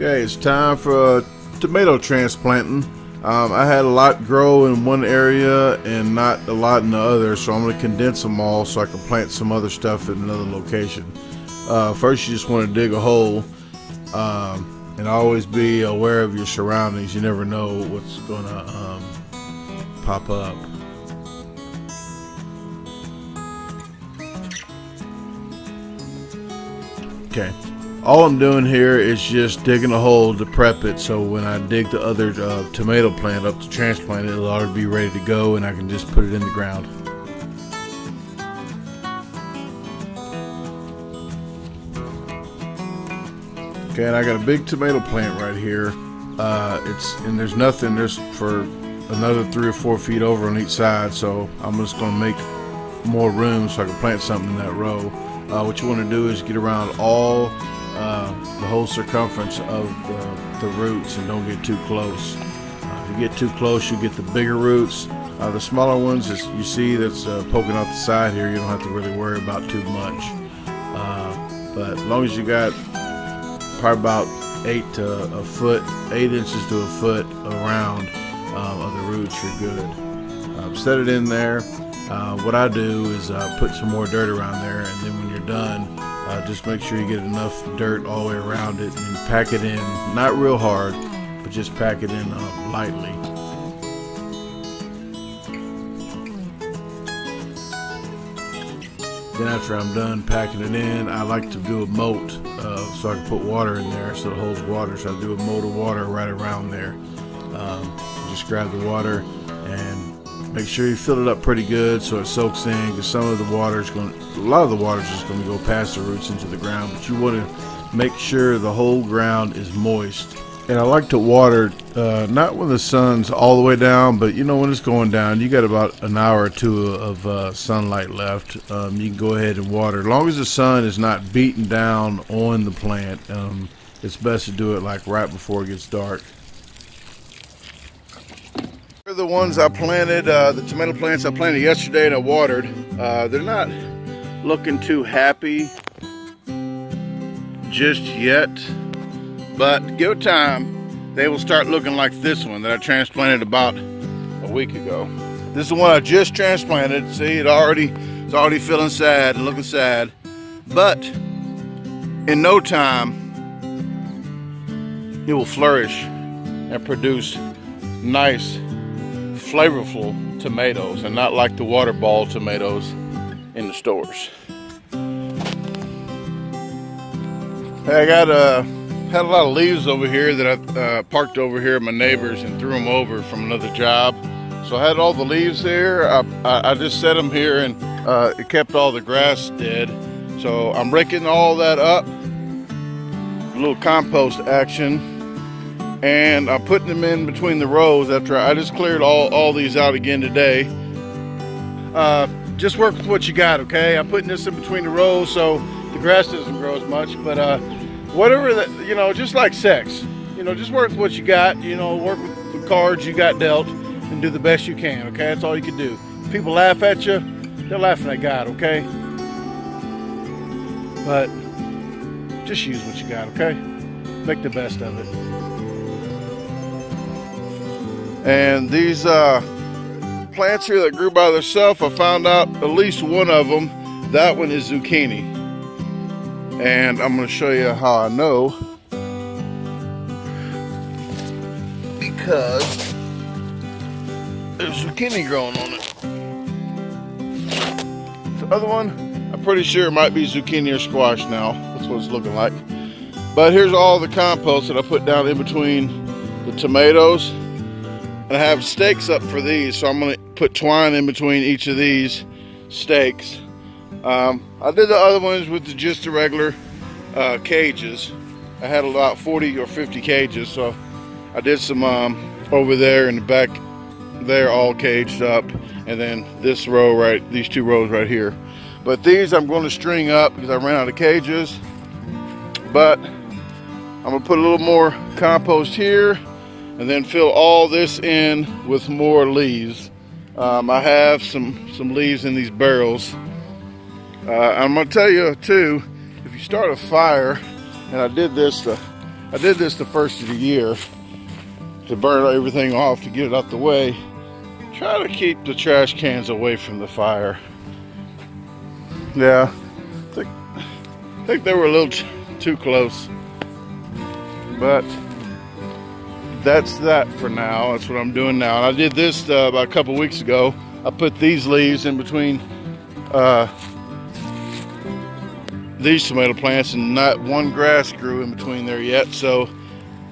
Okay, it's time for tomato transplanting. I had a lot grow in one area and not a lot in the other, so I'm going to condense them all so I can plant some other stuff in another location. First, you just want to dig a hole and always be aware of your surroundings. You never know what's going to pop up. Okay. All I'm doing here is just digging a hole to prep it, so when I dig the other tomato plant up to transplant it, it'll already be ready to go and I can just put it in the ground. Okay, and I got a big tomato plant right here. There's nothing, there's for another 3 or 4 feet over on each side, so I'm just going to make more room so I can plant something in that row. What you want to do is get around all the whole circumference of the roots and don't get too close. If you get too close, you get the bigger roots. The smaller ones, as you see, that's poking off the side here, you don't have to really worry about too much. But as long as you got probably about 8 inches to a foot around of the roots, you're good. Set it in there. What I do is put some more dirt around there, and then when you're done, just make sure you get enough dirt all the way around it and pack it in, not real hard, but just pack it in lightly. Then after I'm done packing it in, I like to do a moat so I can put water in there so it holds water. So I do a moat of water right around there. Just grab the water and make sure you fill it up pretty good so it soaks in, because a lot of the water is just going to go past the roots into the ground, but you want to make sure the whole ground is moist. And I like to water not when the sun's all the way down, but you know, when it's going down, you got about an hour or two of sunlight left. You can go ahead and water. As long as the sun is not beating down on the plant, it's best to do it like right before it gets dark. The ones I planted, the tomato plants I planted yesterday and I watered, they're not looking too happy just yet, but give it time, they will start looking like this one that I transplanted about a week ago. This is the one I just transplanted. See, it's already feeling sad and looking sad, but in no time it will flourish and produce nice, flavorful tomatoes, and not like the water ball tomatoes in the stores. Hey, I got had a lot of leaves over here that I parked over here at my neighbors and threw them over from another job. So I had all the leaves here. I just set them here, and it kept all the grass dead. So I'm raking all that up, a little compost action. And I'm putting them in between the rows after I just cleared all these out again today. Just work with what you got, okay? I'm putting this in between the rows so the grass doesn't grow as much, but whatever that, you know, just like sex, you know, just work with what you got, you know, work with the cards you got dealt and do the best you can, okay? That's all you can do. If people laugh at you, they're laughing at God, okay? But just use what you got, okay? Make the best of it. And these plants here that grew by themselves, I found out at least one of them, that one is zucchini. And I'm going to show you how I know, because there's zucchini growing on it. The other one, I'm pretty sure it might be zucchini or squash now. That's what it's looking like. But here's all the compost that I put down in between the tomatoes. And I have stakes up for these, so I'm going to put twine in between each of these stakes. I did the other ones with just the regular cages. I had about 40 or 50 cages, so I did some over there in the back there, all caged up, and then this row these 2 rows right here. But these I'm going to string up because I ran out of cages. But I'm going to put a little more compost here, and then fill all this in with more leaves. I have some leaves in these barrels. I'm gonna tell you too, if you start a fire, and I did this to I did this the first of the year to burn everything off, to get it out the way. Try to keep the trash cans away from the fire. Yeah, I think they were a little too close, but that's that for now. That's what I'm doing now. And I did this about a couple weeks ago. I put these leaves in between these tomato plants, and not one grass grew in between there yet. So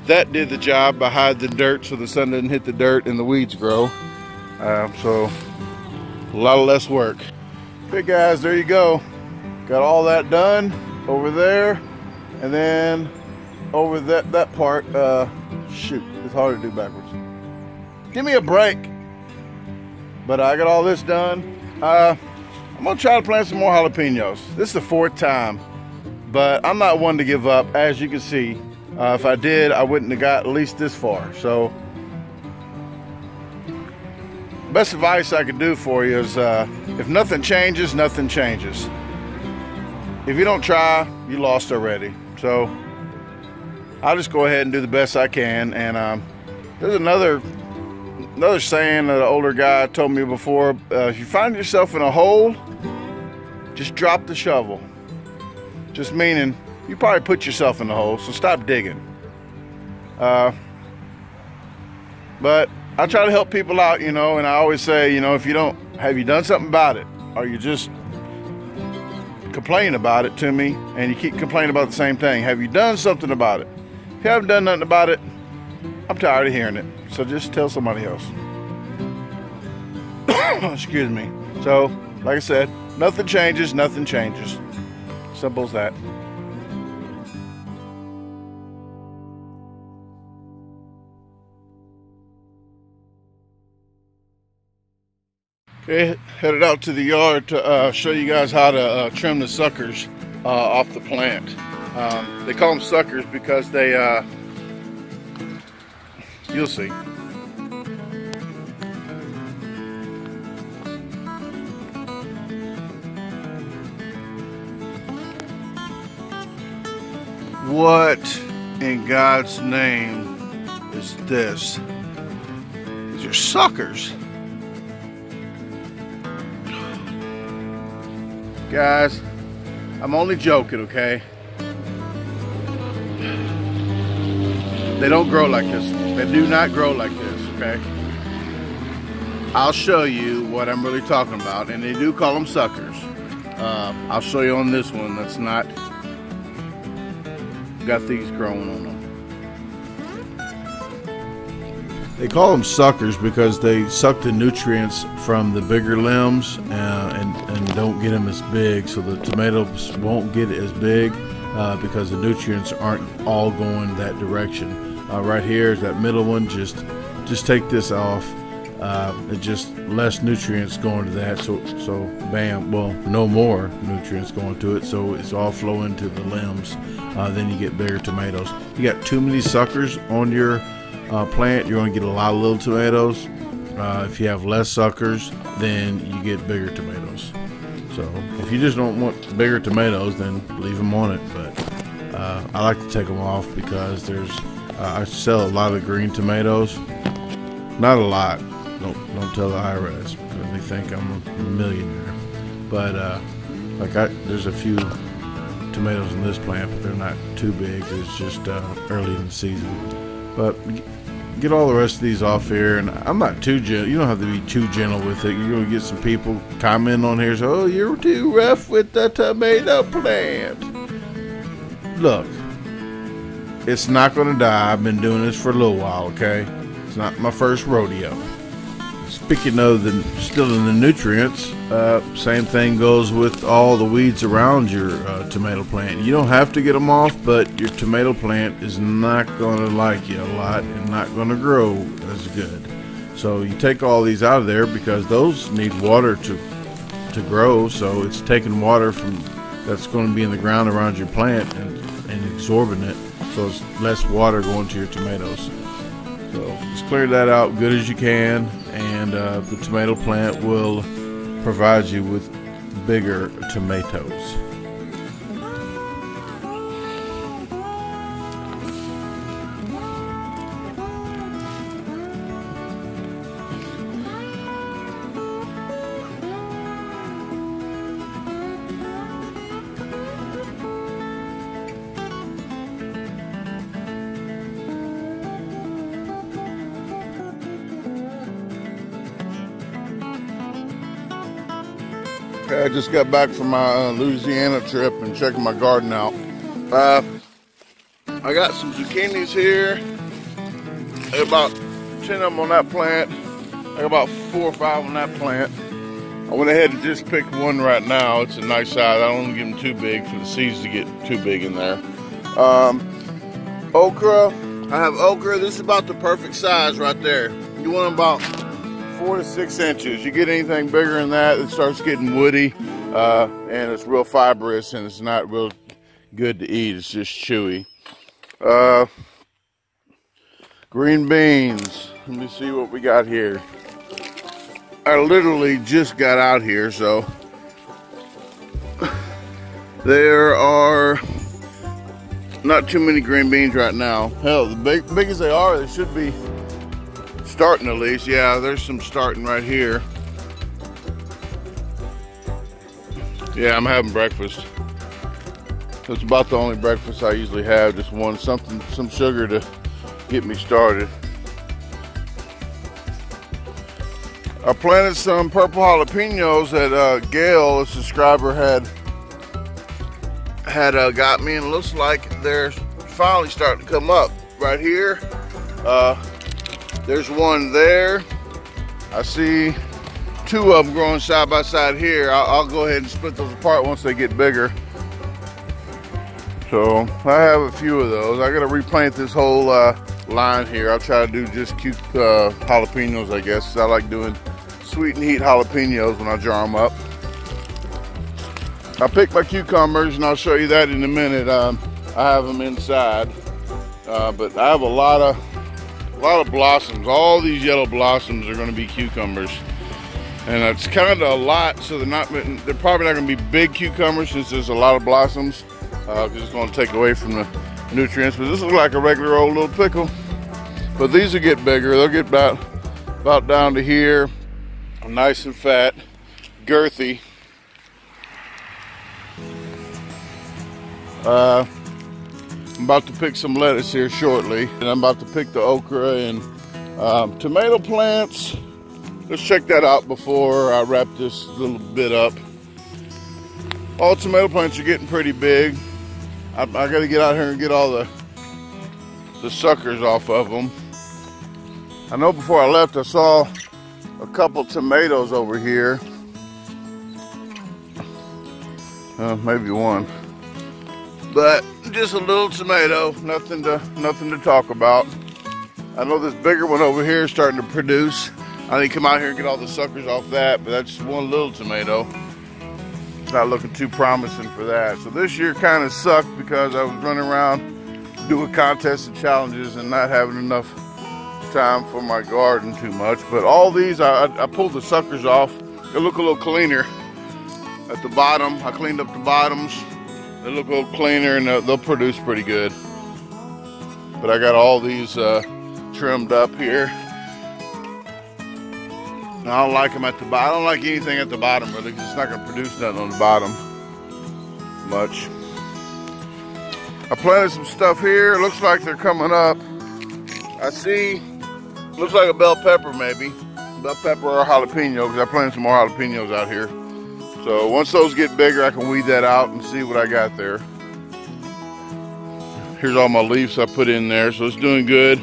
that did the job by hiding the dirt so the sun didn't hit the dirt and the weeds grow. So a lot of less work. Okay guys, there you go. Got all that done over there, and then over that part. Shoot, it's hard to do backwards. Give me a break. But I got all this done. I'm gonna try to plant some more jalapenos. This is the 4th time, but I'm not one to give up. As you can see, if I did, I wouldn't have got at least this far. So best advice I could do for you is if nothing changes, nothing changes. If you don't try, you lost already. So I'll just go ahead and do the best I can. And there's another saying that an older guy told me before. If you find yourself in a hole, just drop the shovel. Just meaning you probably put yourself in the hole, so stop digging. But I try to help people out, you know, and I always say, you know, if you don't, have you done something about it? Or you just complaining about it to me and you keep complaining about the same thing? Have you done something about it? If you haven't done nothing about it, I'm tired of hearing it. So just tell somebody else. Excuse me. So, like I said, nothing changes, nothing changes. Simple as that. Okay, headed out to the yard to show you guys how to trim the suckers off the plant. They call them suckers because they, you'll see. What in God's name is this? These are suckers. Guys, I'm only joking, okay? They don't grow like this. They do not grow like this, okay? I'll show you what I'm really talking about, and they do call them suckers. I'll show you on this one that's not got these growing on them. They call them suckers because they suck the nutrients from the bigger limbs and don't get them as big, so the tomatoes won't get as big because the nutrients aren't all going that direction. Right here is that middle one. Just take this off. It just less nutrients going to that, so bam, well, no more nutrients going to it, so it's all flowing to the limbs. Then you get bigger tomatoes. You got too many suckers on your plant, you're going to get a lot of little tomatoes. If you have less suckers, then you get bigger tomatoes. So if you just don't want bigger tomatoes, then leave them on it. But I like to take them off because there's I sell a lot of green tomatoes. Not a lot. Don't tell the IRS because they think I'm a millionaire. But there's a few tomatoes in this plant, but they're not too big. It's just early in the season. But get all the rest of these off here, and I'm not too gentle. You don't have to be too gentle with it. You're gonna get some people comment on here, so, oh, you're too rough with the tomato plant. Look, it's not gonna die. I've been doing this for a little while, okay? It's not my first rodeo. Speaking of still in the nutrients, same thing goes with all the weeds around your tomato plant. You don't have to get them off, but your tomato plant is not going to like you a lot and not going to grow as good. So you take all these out of there because those need water to grow. So it's taking water from that's going to be in the ground around your plant and absorbing it. So it's less water going to your tomatoes. So just clear that out good as you can, and the tomato plant will provide you with bigger tomatoes. Okay, I just got back from my Louisiana trip and checking my garden out. I got some zucchinis here. I got about 10 of them on that plant. I got about 4 or 5 on that plant. I went ahead and just picked one right now. It's a nice size. I don't want to give them too big for the seeds to get too big in there. Okra. I have okra. This is about the perfect size right there. You want them about 4 to 6 inches. You get anything bigger than that, it starts getting woody, and it's real fibrous, and it's not real good to eat. It's just chewy. Green beans. Let me see what we got here. I literally just got out here, so there are not too many green beans right now. Hell, the big as they are, they should be starting at least. Yeah, there's some starting right here. Yeah, I'm having breakfast. It's about the only breakfast I usually have. Just one, some sugar to get me started. I planted some purple jalapenos that Gail, a subscriber, had got me, and it looks like they're finally starting to come up right here. There's one there. I see 2 of them growing side by side here. I'll go ahead and split those apart once they get bigger. So I have a few of those. I gotta replant this whole line here. I'll try to do just cute jalapenos, I guess. I like doing sweet and heat jalapenos when I jar them up. I picked my cucumbers, and I'll show you that in a minute. I have them inside, but I have a lot of blossoms. All these yellow blossoms are going to be cucumbers, and it's kind of a lot. So they're probably not going to be big cucumbers since there's a lot of blossoms, because it's going to take away from the nutrients. But this looks like a regular old little pickle. But these will get bigger. They'll get about down to here, nice and fat, girthy. I'm about to pick some lettuce here shortly, and I'm about to pick the okra and tomato plants. Let's check that out before I wrap this little bit up. All tomato plants are getting pretty big. I got to get out here and get all the suckers off of them. I know before I left I saw a couple tomatoes over here. Maybe one. But just a little tomato, nothing to talk about. I know this bigger one over here is starting to produce. I need to come out here and get all the suckers off that, but that's one little tomato. Not looking too promising for that. So this year kind of sucked because I was running around doing contests and challenges and not having enough time for my garden too much. But all these, I pulled the suckers off. They look a little cleaner at the bottom. I cleaned up the bottoms. They look a little cleaner, and they'll produce pretty good. But I got all these trimmed up here. And I don't like them at the bottom. I don't like anything at the bottom really, because it's not going to produce nothing on the bottom much. I planted some stuff here. Looks like they're coming up. I see, looks like a bell pepper maybe. Bell pepper or a jalapeno, because I planted some more jalapenos out here. So once those get bigger, I can weed that out and see what I got there. Here's all my leaves I put in there, so it's doing good.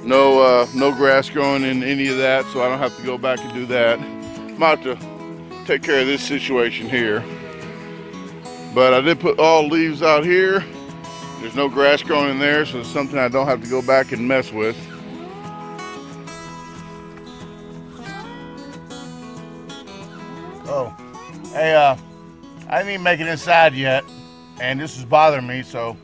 No grass growing in any of that, so I don't have to go back and do that. I'm about to take care of this situation here. But I did put all leaves out here. There's no grass growing in there, so it's something I don't have to go back and mess with. Oh. Hey, I didn't even make it inside yet, and this is bothering me, so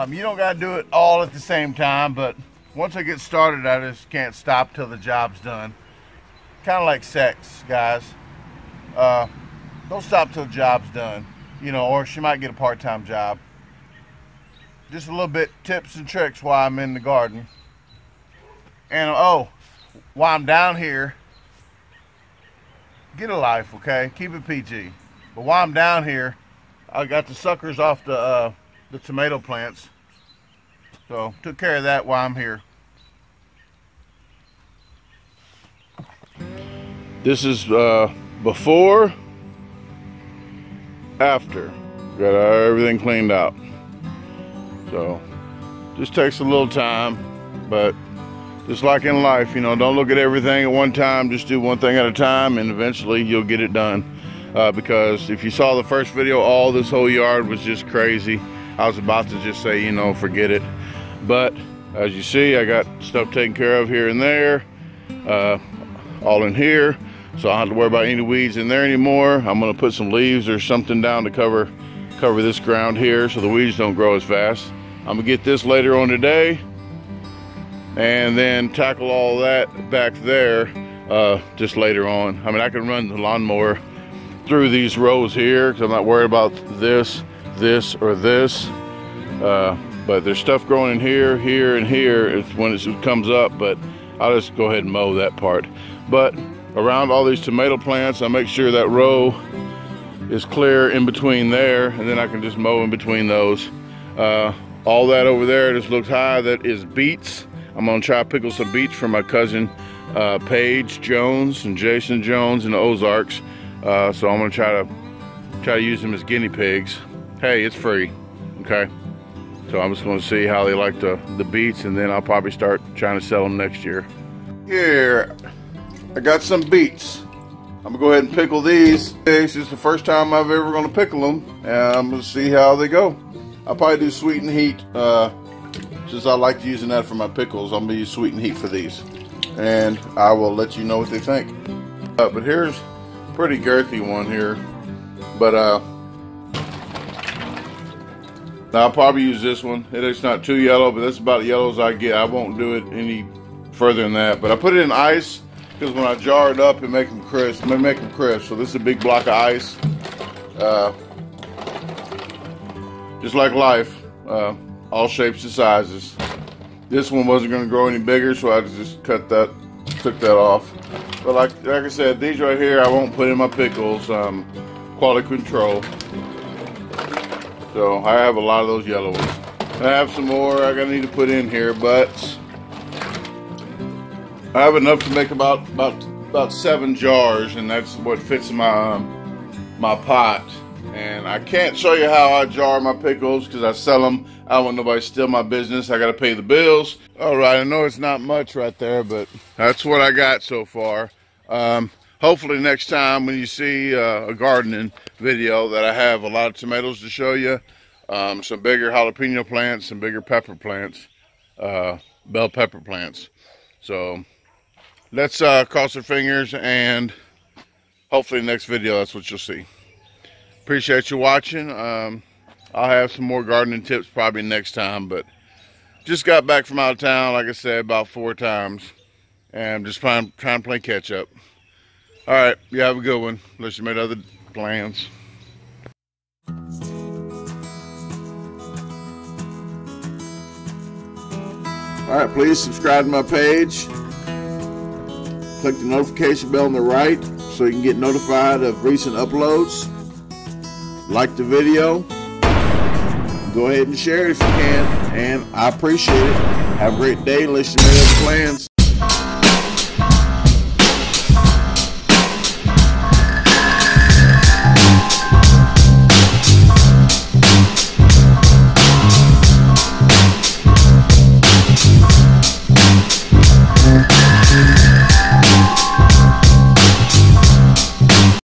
you don't got to do it all at the same time, but once I get started, I just can't stop till the job's done. Kind of like sex, guys. Don't stop till the job's done, you know, or she might get a part-time job. Just a little bit tips and tricks while I'm in the garden. And oh, while I'm down here, get a life, okay? Keep it PG. But while I'm down here, I got the suckers off the tomato plants. So took care of that while I'm here. This is before after. Got everything cleaned out. So just takes a little time, but just like in life, you know, don't look at everything at one time. Just do one thing at a time, and eventually you'll get it done. Because if you saw the first video, all this whole yard was just crazy. I was about to just say, you know, forget it. But as you see, I got stuff taken care of here and there, all in here. So I don't have to worry about any weeds in there anymore. I'm gonna put some leaves or something down to cover this ground here so the weeds don't grow as fast. I'm gonna get this later on today and then tackle all that back there just later on. I mean, I can run the lawnmower through these rows here because I'm not worried about this, or this. But there's stuff growing in here, here, and here. It's when it comes up, but I'll just go ahead and mow that part. But around all these tomato plants, I make sure that row is clear in between there, and then I can just mow in between those. All that over there just looks high, that is beets. I'm gonna try to pickle some beets for my cousin Paige Jones and Jason Jones in the Ozarks. So I'm gonna try to use them as guinea pigs. Hey, it's free, okay? So I'm just gonna see how they like the beets, and then I'll probably start trying to sell them next year. Here, I got some beets. I'm gonna go ahead and pickle these. This is the first time I've ever gonna pickle them, and I'm gonna see how they go. I'll probably do sweet and heat, since I like using that for my pickles. I'm gonna use sweet and heat for these, and I will let you know what they think. But here's a pretty girthy one here, but I'll probably use this one. It's not too yellow, but that's about as yellow as I get. I won't do it any further than that. But I put it in ice because when I jar it up, it make them crisp. So this is a big block of ice. Just like life, all shapes and sizes. This one wasn't going to grow any bigger, so I just took that off. But like I said, these right here I won't put in my pickles. Quality control. So I have a lot of those yellow ones. I have some more I need to put in here, but I have enough to make about 7 jars, and that's what fits in my my pot. And I can't show you how I jar my pickles because I sell them. I don't want nobody to steal my business. I got to pay the bills. All right, I know it's not much right there, but that's what I got so far. Hopefully next time when you see a gardening video that I have a lot of tomatoes to show you, some bigger jalapeno plants, some bigger pepper plants, bell pepper plants. So let's cross our fingers, and hopefully next video that's what you'll see. Appreciate you watching. I'll have some more gardening tips probably next time, but just got back from out of town, like I said, about 4 times, and I'm just trying to play catch up. All right, you have a good one, unless you made other plans. All right, please subscribe to my page. Click the notification bell on the right so you can get notified of recent uploads. Like the video. Go ahead and share it if you can, and I appreciate it. Have a great day. Listen to other plans.